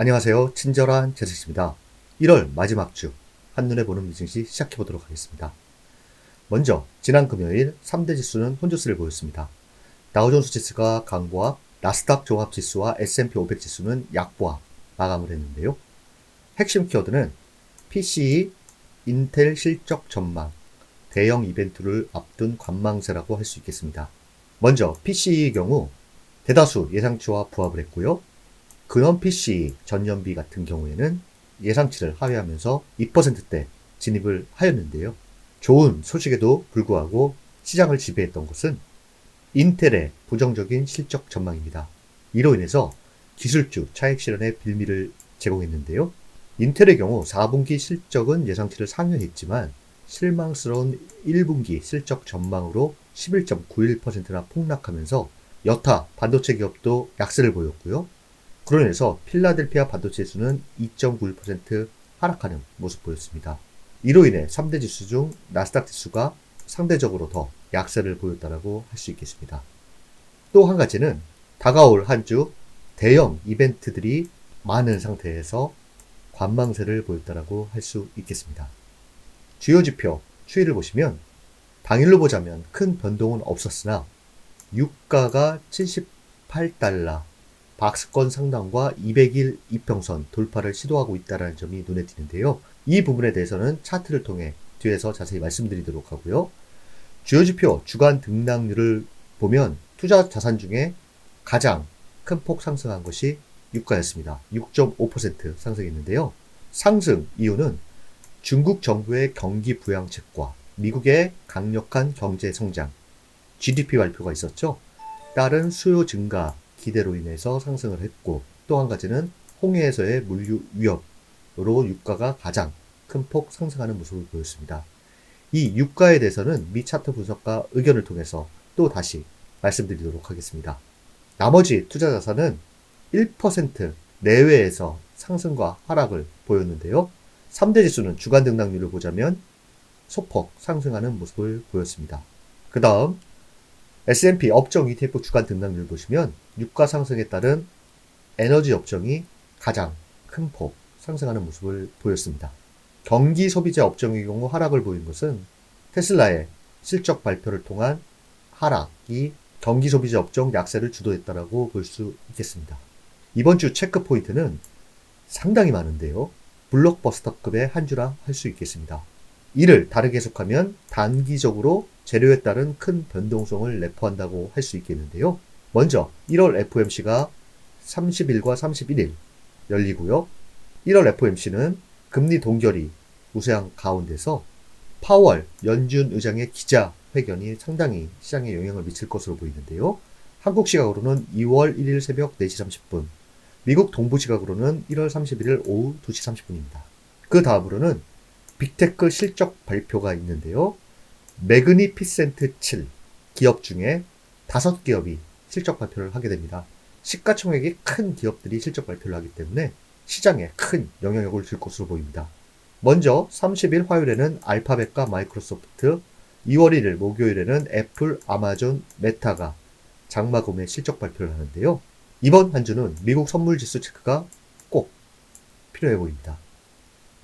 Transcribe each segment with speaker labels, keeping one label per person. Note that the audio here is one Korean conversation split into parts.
Speaker 1: 안녕하세요. 친절한 제작입니다. 1월 마지막 주 한눈에 보는 미증시 시작해 보도록 하겠습니다. 먼저 지난 금요일 3대 지수는 혼조세를 보였습니다. 다우존스 지수가 강보합, 나스닥 종합 지수와 S&P 500 지수는 약보합 마감을 했는데요. 핵심 키워드는 PCE, 인텔 실적 전망, 대형 이벤트를 앞둔 관망세라고 할 수 있겠습니다. 먼저 PCE의 경우 대다수 예상치와 부합을 했고요. 근원 PCE 전년비 같은 경우에는 예상치를 하회하면서 2%대 진입을 하였는데요. 좋은 소식에도 불구하고 시장을 지배했던 것은 인텔의 부정적인 실적 전망입니다. 이로 인해서 기술주 차익 실현의 빌미를 제공했는데요. 인텔의 경우 4분기 실적은 예상치를 상회했지만 실망스러운 1분기 실적 전망으로 11.91%나 폭락하면서 여타 반도체 기업도 약세를 보였고요. 그로 인해서 필라델피아 반도체 지수는 2.91% 하락하는 모습 보였습니다. 이로 인해 3대 지수 중 나스닥 지수가 상대적으로 더 약세를 보였다고 할 수 있겠습니다. 또 한 가지는 다가올 한 주 대형 이벤트들이 많은 상태에서 관망세를 보였다고 할 수 있겠습니다. 주요 지표 추이를 보시면 당일로 보자면 큰 변동은 없었으나 유가가 78달러, 박스권 상단과 200일 이평선 돌파를 시도하고 있다는 점이 눈에 띄는데요. 이 부분에 대해서는 차트를 통해 뒤에서 자세히 말씀드리도록 하고요. 주요 지표 주간 등락률을 보면 투자 자산 중에 가장 큰 폭 상승한 것이 유가였습니다. 6.5% 상승했는데요. 상승 이유는 중국 정부의 경기 부양책과 미국의 강력한 경제 성장, GDP 발표가 있었죠. 따른 수요 증가 기대로 인해서 상승을 했고, 또 한 가지는 홍해에서의 물류 위협으로 유가가 가장 큰 폭 상승하는 모습을 보였습니다. 이 유가에 대해서는 미 차트 분석가 의견을 통해서 또 다시 말씀드리도록 하겠습니다. 나머지 투자 자산은 1% 내외에서 상승과 하락을 보였는데요. 3대 지수는 주간 등락률을 보자면 소폭 상승하는 모습을 보였습니다. 그 다음 S&P 업종 ETF 주간 등락률 보시면 유가 상승에 따른 에너지 업종이 가장 큰 폭 상승하는 모습을 보였습니다. 경기 소비자 업종의 경우 하락을 보인 것은 테슬라의 실적 발표를 통한 하락이 경기 소비자 업종 약세를 주도했다고 볼 수 있겠습니다. 이번 주 체크 포인트는 상당히 많은데요. 블록버스터급의 한 주라 할 수 있겠습니다. 이를 다르게 해석하면 단기적으로 재료에 따른 큰 변동성을 내포한다고 할 수 있겠는데요. 먼저 1월 FOMC가 30일과 31일 열리고요. 1월 FOMC는 금리 동결이 우세한 가운데서 파월 연준 의장의 기자회견이 상당히 시장에 영향을 미칠 것으로 보이는데요. 한국 시각으로는 2월 1일 새벽 4시 30분, 미국 동부 시각으로는 1월 31일 오후 2시 30분입니다. 그 다음으로는 빅테크 실적 발표가 있는데요. 매그니피센트 7 기업 중에 5기업이 실적 발표를 하게 됩니다. 시가총액이 큰 기업들이 실적 발표를 하기 때문에 시장에 큰 영향력을 줄 것으로 보입니다. 먼저 30일 화요일에는 알파벳과 마이크로소프트, 2월 1일 목요일에는 애플, 아마존, 메타가 장마 구매 실적 발표를 하는데요. 이번 한 주는 미국 선물지수 체크가 꼭 필요해 보입니다.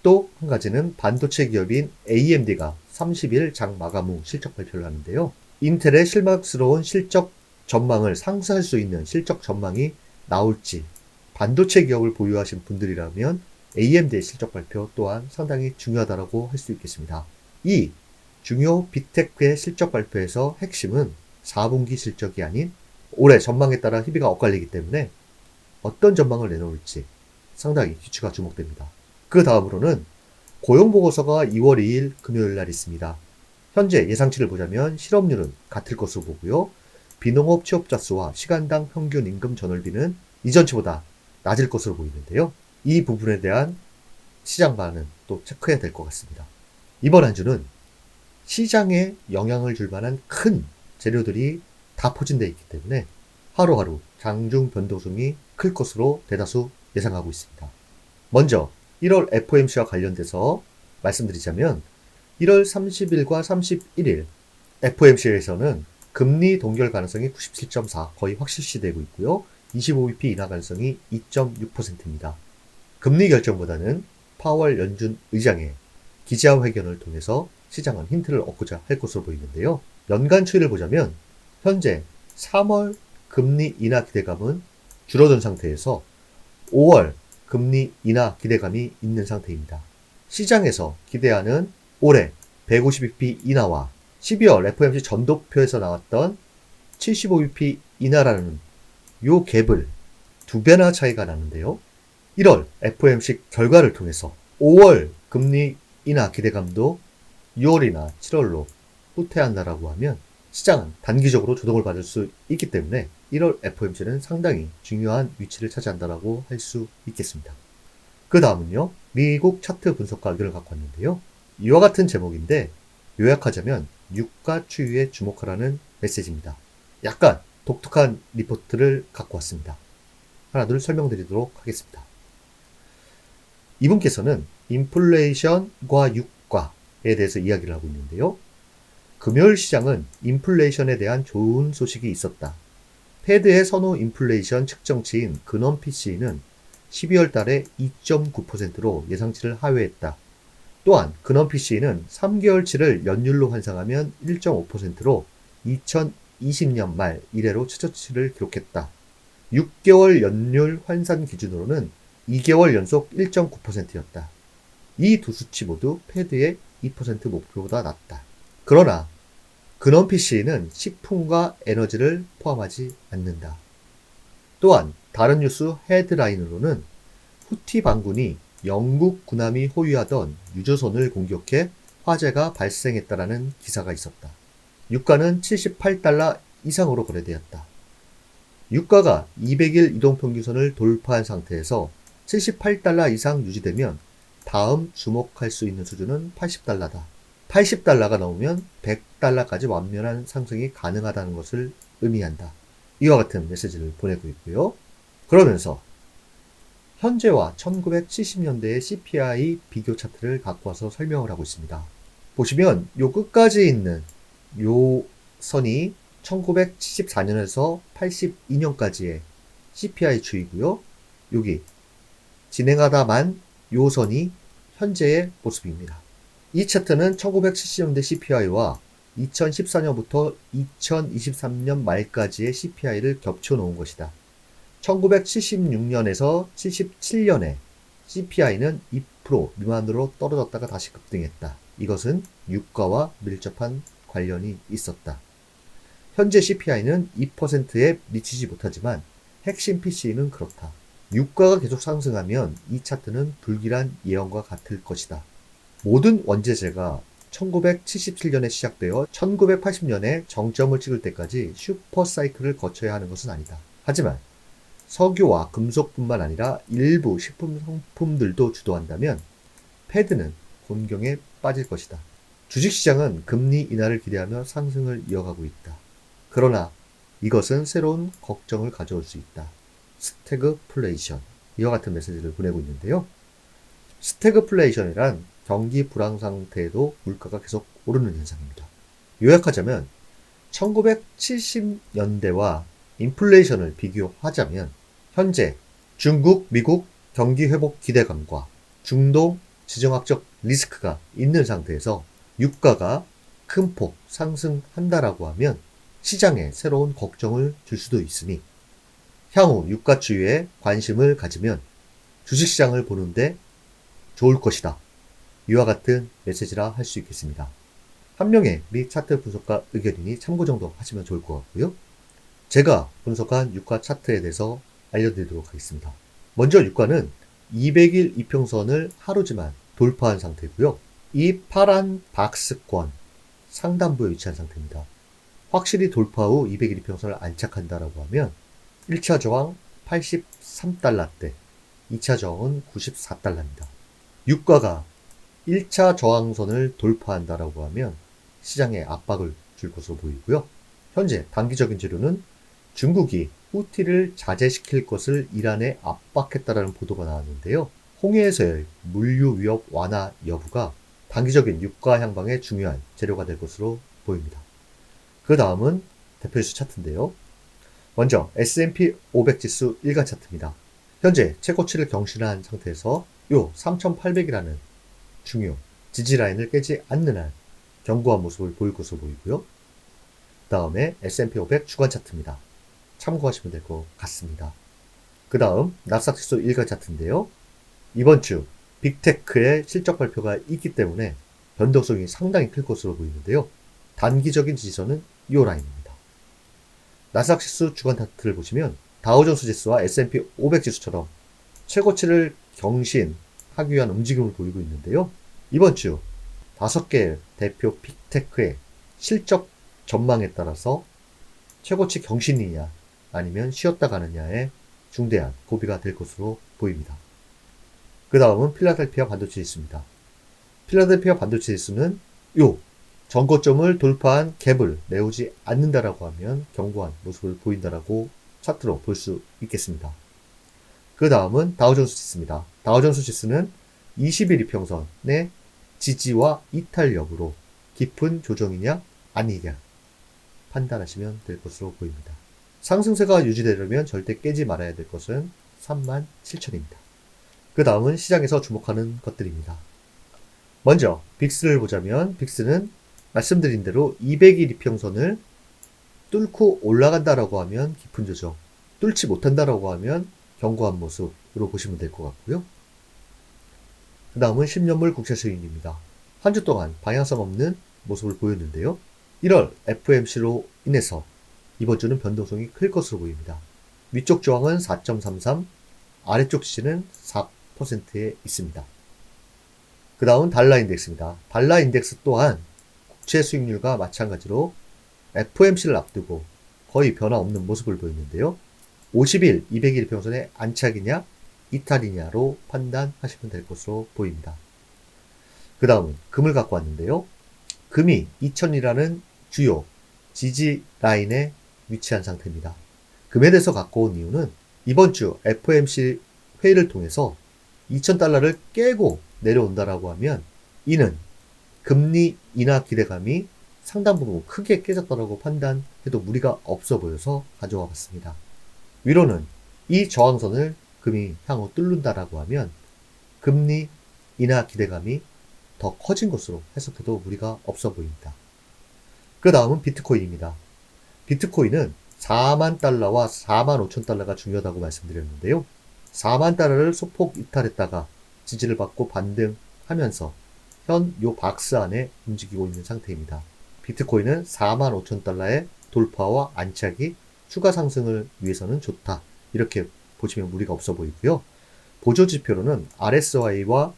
Speaker 1: 또 한 가지는 반도체 기업인 AMD가 30일 장 마감 후 실적 발표를 하는데요. 인텔의 실망스러운 실적 전망을 상쇄할 수 있는 실적 전망이 나올지, 반도체 기업을 보유하신 분들이라면 AMD의 실적 발표 또한 상당히 중요하다고 할 수 있겠습니다. 이 중요 빅테크의 실적 발표에서 핵심은 4분기 실적이 아닌 올해 전망에 따라 희비가 엇갈리기 때문에 어떤 전망을 내놓을지 상당히 귀추가 주목됩니다. 그 다음으로는 고용보고서가 2월 2일 금요일 날 있습니다. 현재 예상치를 보자면 실업률은 같을 것으로 보고요. 비농업 취업자 수와 시간당 평균 임금 전월비는 이전치보다 낮을 것으로 보이는데요. 이 부분에 대한 시장 반응 또 체크해야 될 것 같습니다. 이번 한 주는 시장에 영향을 줄 만한 큰 재료들이 다 포진되어 있기 때문에 하루하루 장중 변동성이 클 것으로 대다수 예상하고 있습니다. 먼저 1월 FOMC와 관련돼서 말씀드리자면 1월 30일과 31일 FOMC에서는 금리 동결 가능성이 97.4 거의 확실시되고 있고요. 25bp 인하 가능성이 2.6%입니다. 금리 결정보다는 파월 연준 의장의 기자회견을 통해서 시장은 힌트를 얻고자 할 것으로 보이는데요. 연간 추이를 보자면 현재 3월 금리 인하 기대감은 줄어든 상태에서 5월 금리 인하 기대감이 있는 상태입니다. 시장에서 기대하는 올해 150bp 인하와 12월 FOMC 전도표에서 나왔던 75bp 인하라는 요 갭을 2배나 차이가 나는데요. 1월 FOMC 결과를 통해서 5월 금리 인하 기대감도 6월이나 7월로 후퇴한다라고 하면 시장은 단기적으로 조정을 받을 수 있기 때문에 1월 FOMC는 상당히 중요한 위치를 차지한다라고 할 수 있겠습니다. 그 다음은요, 미국 차트 분석가 의견을 갖고 왔는데요. 이와 같은 제목인데 요약하자면 유가 추이에 주목하라는 메시지입니다. 약간 독특한 리포트를 갖고 왔습니다. 하나둘 설명드리도록 하겠습니다. 이분께서는 인플레이션과 유가에 대해서 이야기를 하고 있는데요. 금요일 시장은 인플레이션에 대한 좋은 소식이 있었다. 패드의 선호 인플레이션 측정치인 근원 PC는 12월 달에 2.9%로 예상치를 하회했다. 또한 근원 PC는 3개월치를 연율로 환산하면 1.5%로 2020년 말 이래로 최저치를 기록했다. 6개월 연율 환산 기준으로는 2개월 연속 1.9%였다. 이 두 수치 모두 패드의 2% 목표보다 낮다. 그러나 근원 PC는 식품과 에너지를 포함하지 않는다. 또한 다른 뉴스 헤드라인으로는 후티 반군이 영국 군함이 호위하던 유조선을 공격해 화재가 발생했다라는 기사가 있었다. 유가는 78달러 이상으로 거래되었다. 유가가 200일 이동평균선을 돌파한 상태에서 78달러 이상 유지되면 다음 주목할 수 있는 수준은 80달러다. 80달러가 넘으면 100달러까지 완면한 상승이 가능하다는 것을 의미한다. 이와 같은 메시지를 보내고 있고요. 그러면서 현재와 1970년대의 CPI 비교 차트를 갖고 와서 설명을 하고 있습니다. 보시면 요 끝까지 있는 요 선이 1974년에서 82년까지의 CPI 추이고요. 여기 진행하다만 요 선이 현재의 모습입니다. 이 차트는 1970년대 CPI와 2014년부터 2023년 말까지의 CPI를 겹쳐 놓은 것이다. 1976년에서 77년에 CPI는 2% 미만으로 떨어졌다가 다시 급등했다. 이것은 유가와 밀접한 관련이 있었다. 현재 CPI는 2%에 미치지 못하지만 핵심 PC는 그렇다. 유가가 계속 상승하면 이 차트는 불길한 예언과 같을 것이다. 모든 원재재가 1977년에 시작되어 1980년에 정점을 찍을 때까지 슈퍼 사이클을 거쳐야 하는 것은 아니다. 하지만 석유와 금속뿐만 아니라 일부 식품 상품들도 주도한다면 패드는 곤경에 빠질 것이다. 주식시장은 금리 인하를 기대하며 상승을 이어가고 있다. 그러나 이것은 새로운 걱정을 가져올 수 있다. 스태그플레이션. 이와 같은 메시지를 보내고 있는데요. 스태그플레이션이란 경기 불황 상태에도 물가가 계속 오르는 현상입니다. 요약하자면 1970년대와 인플레이션을 비교하자면 현재 중국, 미국 경기 회복 기대감과 중동 지정학적 리스크가 있는 상태에서 유가가 큰 폭 상승한다라고 하면 시장에 새로운 걱정을 줄 수도 있으니 향후 유가 추이에 관심을 가지면 주식시장을 보는데 좋을 것이다. 이와 같은 메시지라 할 수 있겠습니다. 한 명의 미 차트 분석가 의견이니 참고 정도 하시면 좋을 것 같고요. 제가 분석한 유가 차트에 대해서 알려드리도록 하겠습니다. 먼저 유가는 200일 이평선을 하루지만 돌파한 상태고요. 이 파란 박스권 상단부에 위치한 상태입니다. 확실히 돌파 후 200일 이평선을 안착한다라고 하면 1차 저항 83달러대, 2차 저항은 94달러입니다. 유가가 1차 저항선을 돌파한다라고 하면 시장에 압박을 줄 것으로 보이고요. 현재 단기적인 재료는 중국이 후티를 자제시킬 것을 이란에 압박했다라는 보도가 나왔는데요. 홍해에서의 물류 위협 완화 여부가 단기적인 유가 향방의 중요한 재료가 될 것으로 보입니다. 그 다음은 대표지수 차트인데요. 먼저 S&P 500 지수 일간 차트입니다. 현재 최고치를 경신한 상태에서 요 3800이라는 중요 지지 라인을 깨지 않는 한 견고한 모습을 보일 것으로 보이고요. 다음에 S&P 500 주간 차트입니다. 참고하시면 될 것 같습니다. 그 다음 나스닥 지수 일간 차트인데요. 이번 주 빅테크의 실적 발표가 있기 때문에 변동성이 상당히 클 것으로 보이는데요. 단기적인 지지선은 이 라인입니다. 나스닥 지수 주간 차트를 보시면 다우존스 지수와 S&P 500 지수처럼 최고치를 경신하기 위한 움직임을 보이고 있는데요. 이번 주 5개 대표 빅테크의 실적 전망에 따라서 최고치 경신이냐 아니면 쉬었다 가느냐에 중대한 고비가 될 것으로 보입니다. 그 다음은 필라델피아 반도체 지수입니다. 필라델피아 반도체 지수는 요 전고점을 돌파한 갭을 메우지 않는다라고 하면 견고한 모습을 보인다라고 차트로 볼 수 있겠습니다. 그 다음은 다우존스 지수입니다. 다우존스 지수는 20일 이평선의 지지와 이탈 여부로 깊은 조정이냐 아니냐 판단하시면 될 것으로 보입니다. 상승세가 유지되려면 절대 깨지 말아야 될 것은 37,000입니다. 그 다음은 시장에서 주목하는 것들입니다. 먼저 빅스를 보자면 빅스는 말씀드린 대로 200일 이평선을 뚫고 올라간다라고 하면 깊은 조정, 뚫지 못한다라고 하면 견고한 모습으로 보시면 될 것 같고요. 그 다음은 10년물 국채 수익률입니다. 한 주 동안 방향성 없는 모습을 보였는데요. 1월 FOMC로 인해서 이번 주는 변동성이 클 것으로 보입니다. 위쪽 저항은 4.33, 아래쪽 지지는 4%에 있습니다. 그 다음은 달러 인덱스입니다. 달러 인덱스 또한 국채 수익률과 마찬가지로 FOMC를 앞두고 거의 변화 없는 모습을 보이는데요. 50일, 200일 평선의 안착이냐, 이탈이냐로 판단하시면 될 것으로 보입니다. 그 다음은 금을 갖고 왔는데요. 금이 2000이라는 주요 지지 라인에 위치한 상태입니다. 금에 대해서 갖고 온 이유는 이번 주 FOMC 회의를 통해서 2000달러를 깨고 내려온다라고 하면 이는 금리 인하 기대감이 상당 부분 크게 깨졌다라고 판단해도 무리가 없어 보여서 가져와 봤습니다. 위로는 이 저항선을 금이 향후 뚫는다라고 하면 금리 인하 기대감이 더 커진 것으로 해석해도 무리가 없어 보입니다. 그 다음은 비트코인입니다. 비트코인은 4만 달러와 4만 5천 달러가 중요하다고 말씀드렸는데요. 4만 달러를 소폭 이탈했다가 지지를 받고 반등하면서 현 요 박스 안에 움직이고 있는 상태입니다. 비트코인은 4만 5천 달러의 돌파와 안착이 추가 상승을 위해서는 좋다. 이렇게 보시면 무리가 없어 보이고요. 보조지표로는 RSI와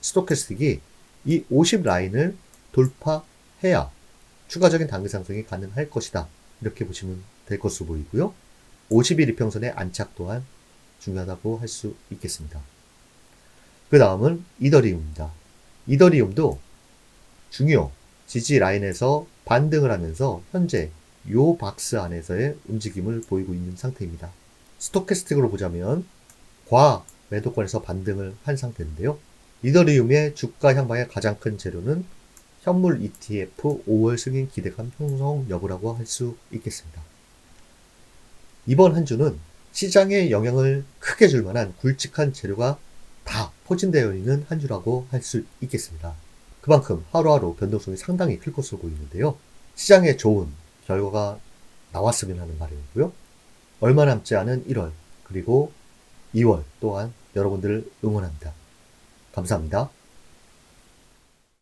Speaker 1: 스토캐스틱이 이 50 라인을 돌파해야 추가적인 단기 상승이 가능할 것이다. 이렇게 보시면 될 것으로 보이고요. 50일 이평선의 안착 또한 중요하다고 할 수 있겠습니다. 그 다음은 이더리움입니다. 이더리움도 중요 지지 라인에서 반등을 하면서 현재 요 박스 안에서의 움직임을 보이고 있는 상태입니다. 스토캐스틱으로 보자면 과매도권에서 반등을 한 상태인데요. 이더리움의 주가 향방의 가장 큰 재료는 현물 ETF 5월 승인 기대감 형성 여부라고 할 수 있겠습니다. 이번 한 주는 시장에 영향을 크게 줄 만한 굵직한 재료가 다 포진되어 있는 한 주라고 할 수 있겠습니다. 그만큼 하루하루 변동성이 상당히 클 것으로 보이는데요. 시장에 좋은 결과가 나왔으면 하는 바람이고요. 얼마 남지 않은 1월 그리고 2월 또한 여러분들을 응원합니다. 감사합니다.